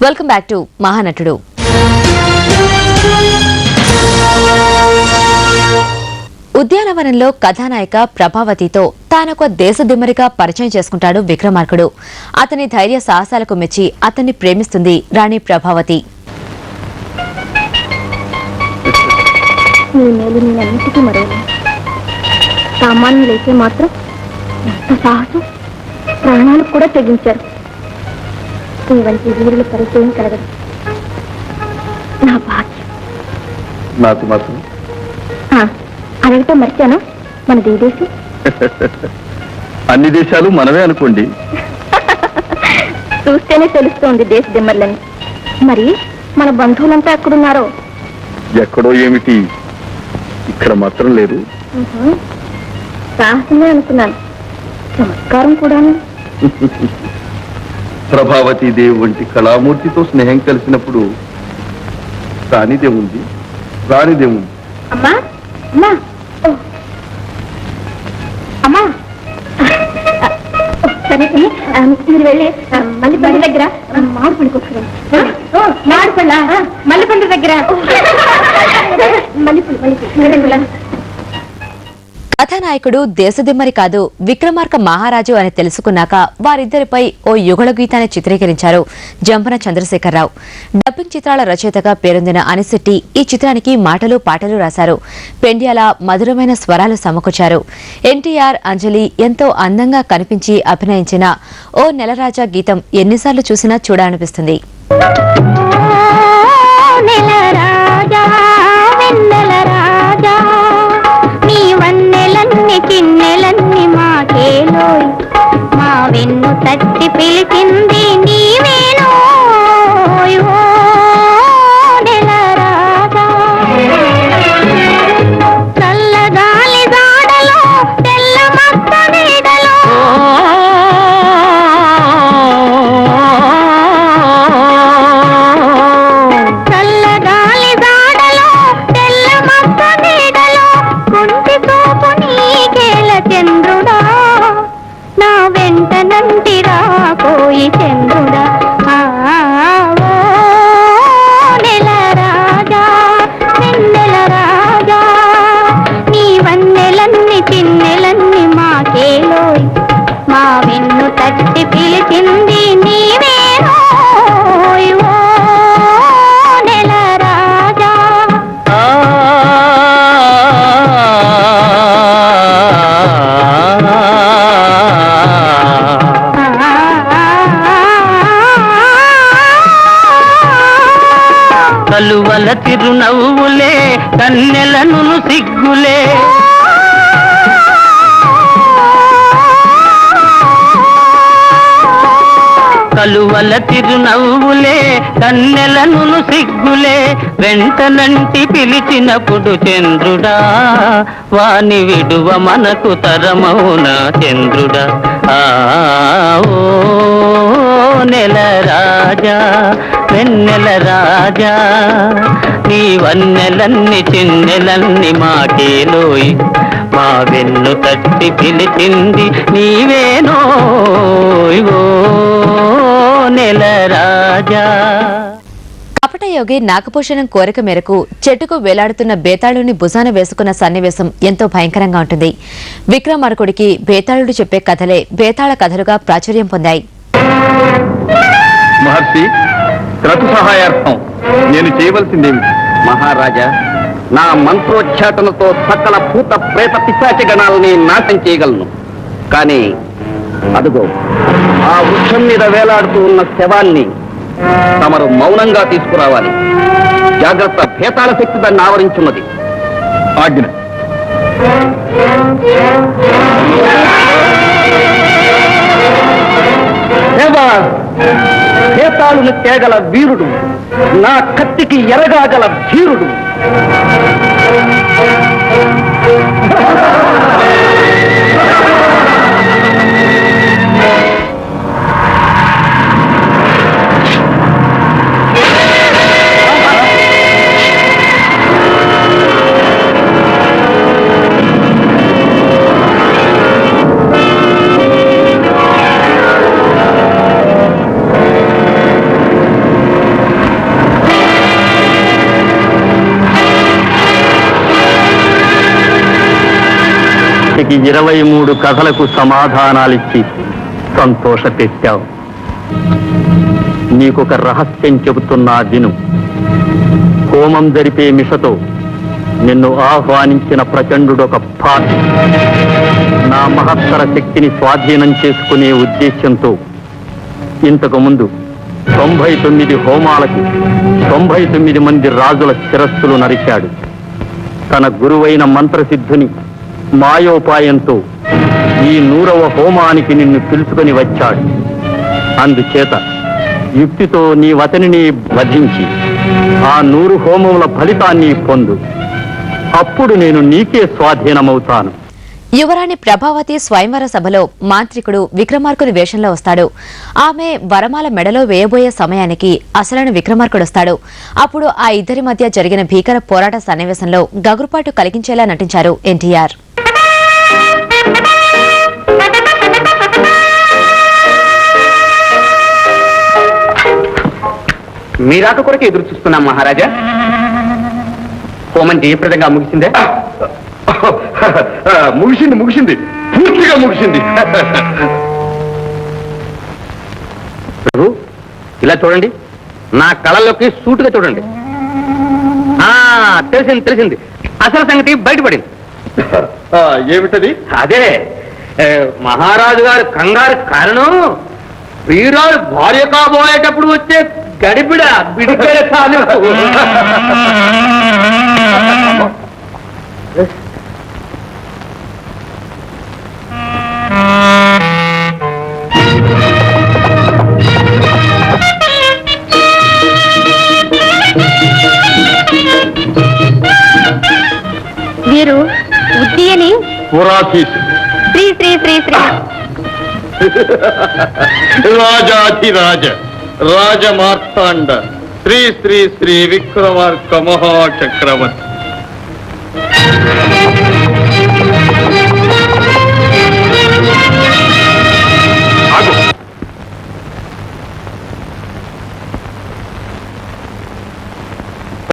Welcome back to Mahanatudu. ఉద్యానవనంలో కథానాయిక ప్రభావతితో తానొక దేశదిమ్మరిగా పరిచయం చేసుకుంటాడు విక్రమార్కుడు. అతని ధైర్య సాహసాలకు మెచ్చి అతన్ని ప్రేమిస్తుంది రాణి ప్రభావతి. సామాన్యులైతే మాత్రం ఎంత సాహసం, ప్రాణాలకు కూడా తెగించారు. ఈ వంటి వీరుల పరిచయం కలగదు నా భాగ్యం. నాకు మాత్రం అడగటం మర్చాను. మనది ఈ దేశం. అన్ని దేశాలు మనమే అనుకోండి. చూస్తేనే తెలుస్తోంది దేశ దిమ్మర్లని. మరి మన బంధువులంతా ఎక్కడున్నారో? ఎక్కడో ఏమిటి, ఇక్కడ మాత్రం లేదు. సాహసమే అనుకున్నాను. చమత్కారం కూడాను. ప్రభావతీదేవి వంటి కళామూర్తితో స్నేహం కలిసినప్పుడు రానిదేముంది, రానిదేముంది. అమ్మా అమ్మా అమ్మా, సరే మీరు వెళ్ళి మల్లిపండు దగ్గర మామిడి పండు కొట్టుకురండి. మామిడి పండ్ల మల్లిపండు దగ్గర మల్లిపండు. కథానాయకుడు దేశదిమ్మరి కాదు, విక్రమార్క మహారాజు అని తెలుసుకున్నాక వారిద్దరిపై ఓ యుగళ గీతాన్ని చిత్రీకరించారు జంపన చంద్రశేఖరరావు. డబ్బింగ్ చిత్రాల రచయితగా పేరొందిన అనిశెట్టి ఈ చిత్రానికి మాటలు పాటలు రాశారు. పెండ్యాల మధురమైన స్వరాలు సమకూర్చారు. ఎన్టీఆర్, అంజలి ఎంతో అందంగా కనిపించి అభినయించిన ఓ నెలరాజా గీతం ఎన్నిసార్లు చూసినా చూడాలనిపిస్తుంది. కిన్నెలన్నీ మాకేలోయ్, మా వెన్ను తట్టి పిలిచింది నీవేనోయ్. ఓ నెలరాజా, చల్లగాలి జాడలో తెల్ల మక్క నీడలో చల్లగాలి జాడలో తెల్ల మక్క నీడలో కుంటి చూపు నీకేల చంద్రుడా, నా వెంట నంటిరా కోయి చంద్రుడా. ఓ నెల రాజా, వెన్నెల రాజా, నీ వన్నెలన్ని చిన్నెలన్ని మాకేలోయ్, మా వెన్ను తట్టి పిలిచింది నీవేనోయ్. ఓ నెల రాజా. కలువల చిరునవ్వులే కన్నెలను సిగ్గులే, కలువల చిరునవ్వులే కన్నెలను సిగ్గులే, వెంటనంటి పిలిచినప్పుడు చంద్రుడా, వాని విడువ మనకు తరమౌనా చంద్రుడా. ఓ నెల రాజా, వెన్నెల రాజా, నీ వన్నెలన్ని చిన్నెలన్ని మాకేలోయ్, మా వెన్ను తట్టి పిలిచింది నీవేనోయ్. ఓ నెల రాజా. కపటయోగి నాగభూషణం కోరిక మేరకు చెట్టుకు వేలాడుతున్న బేతాళుని భుజాన వేసుకున్న సన్నివేశం ఎంతో భయంకరంగా ఉంటుంది. విక్రమార్కుడికి బేతాళుడు చెప్పే కథలే బేతాళ కథలుగా ప్రాచుర్యం పొందాయి. మహర్షి, క్రతు సహాయార్థం నేను చేయవలసిందేమిటి? మహారాజా, నా మంత్రోచ్చాటనతో సకల భూత ప్రేత పిశాచ గణాలని నాశనం చేయగలను. కానీ అదుగో ఆ వృక్షం మీద వేలాడుతూ ఉన్న శవాన్ని తమరు మౌనంగా తీసుకురావాలి. జాగ్రత్త, భేతాల శక్తి దాన్ని ఆవరించున్నది. ఆజ్ఞ. భేతాళుని తేగల వీరుడు, నా కత్తికి ఎరగాగల ధీరుడు. ఈ 23 కథలకు సమాధానాలిచ్చి సంతోషపెట్టావు. నీకొక రహస్యం చెబుతున్నా విను. హోమం జరిపే మిషతో నిన్ను ఆహ్వానించిన ప్రచండుడొక పాపి. నా మహత్తర శక్తిని స్వాధీనం చేసుకునే ఉద్దేశ్యంతో ఇంతకు ముందు 99 హోమాలకి 99 మంది రాజుల శిరస్సులు నరికాడు. తన గురువైన మంత్రసిద్ధుని మాయోపాయంతో ఈ 100వ హోమానికి నిన్ను పిలుచుకొని వచ్చాడు. అందుచేత యుక్తితో నీ వతనిని వధించి ఆ 100 హోమముల ఫలితాన్ని పొందు. అప్పుడు నేను నీకే స్వాధీనమవుతాను. యువరాణి ప్రభావతి స్వయంవర సభలో మాంత్రికుడు విక్రమార్కుని వేషంలో వస్తాడు. ఆమె వరమాల మెడలో వేయబోయే సమయానికి అసలైన విక్రమార్కుడొస్తాడు. అప్పుడు ఆ ఇద్దరి మధ్య జరిగిన భీకర పోరాట సన్నివేశంలో గగురుపాటు కలిగించేలా నటించారు ఎన్టీఆర్. మీరాక కొరకు ఎదురు చూస్తున్నాం మహారాజా. హోమం జయప్రదంగా ముగిసిందే? ముగిసింది, పూర్తిగా ముగిసింది. ప్రభు, ఇలా చూడండి, నా కళల్లోకి సూటుగా చూడండి. తెలిసింది, అసలు సంగతి బయటపడింది. ఏమిటది? అదే మహారాజు గారు కంగారు కారణం వీరాలు భార్య కాబోయేటప్పుడు వచ్చే గడిబిడ బిడికే చాలు. వీరు ఉద్యని శ్రీ శ్రీ శ్రీ శ్రీ రాజాధిరాజ రాజమార్తాండ శ్రీ శ్రీ శ్రీ విక్రమార్క మహాచక్రవర్తి.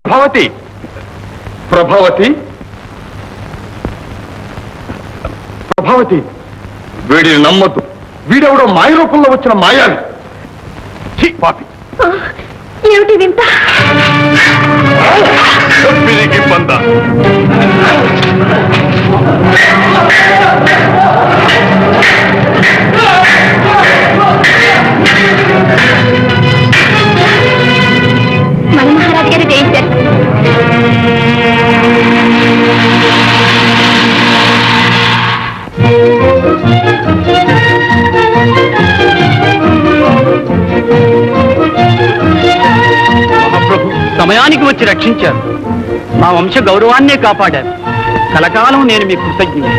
ప్రభావతి, ప్రభావతి, ప్రభావతి, వీడిని నమ్మద్దు. వీడెవడో మాయ రూపంలో వచ్చిన మాయావి. పాపి, ఏమిటి వింత? పిరికి పంద. మన మహారాజు గారు జయించారు. మహాప్రభు సమయానికి వచ్చి రక్షించారు. మా వంశ గౌరవాన్నే కాపాడారు. కలకాలం నేను మీకు కృతజ్ఞుడు.